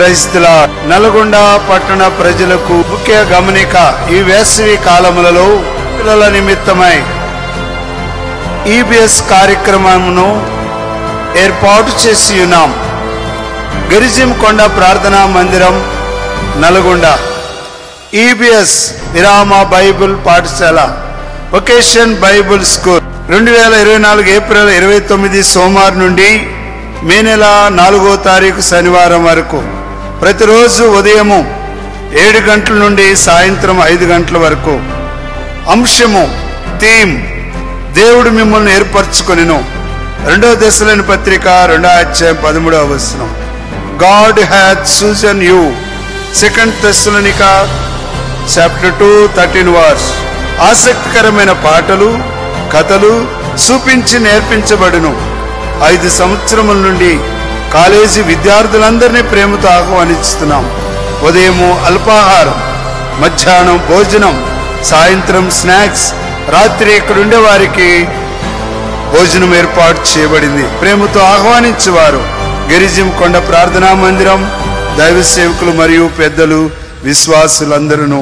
Praise the lord. Nalgonda పట్టణ ప్రజలకు ముఖ్య గమనిక. ఈ వేసవి కాలములలో పిల్లల నిమిత్తమై ఈబిఎస్ కార్యక్రమమును ఏర్పాటు చేసి ఉన్నాం. గిరిజం కొండ ప్రార్థనా మందిరం, నల్గొండ. ఈబిఎస్ విరామ బైబిల్ పాఠశాల, వొకేషన్ బైబిల్ స్కూల్ 2024 ఏప్రిల్ 29 సోమవారం నుండి మే నెల 4వ తారీఖు శనివారం వరకు ప్రతిరోజు ఉదయము 7 గంటల నుండి సాయంత్రం 5 గంటల వరకు. అంశము థీమ్ దేవుడు మిమ్మల్ని ఏర్పరచుకొనెను. 2వ దశలోని పత్రిక 2వ అధ్యాయం 13వ వచనం. God hath chosen you. 2 Thessalonica chapter 2:13 verse. ఆసక్తికరమైన పాటలు, కథలు చూపించి నేర్పించబడును. 5 సంవత్సరముల నుండి కాలేజీ విద్యార్థులందరినీ ప్రేమతో ఆహ్వానిస్తున్నాం. ఉదయము అల్పాహారం, మధ్యాహ్నం భోజనం, సాయంత్రం స్నాక్స్, రాత్రి ఇక్కడుండే వారికి భోజనం ఏర్పాటు చేయబడింది. ప్రేమతో ఆహ్వానించేవారు గిరిజం కొండ ప్రార్థనా మందిరం, దైవ సేవకులు మరియు పెద్దలు, విశ్వాసులందరూ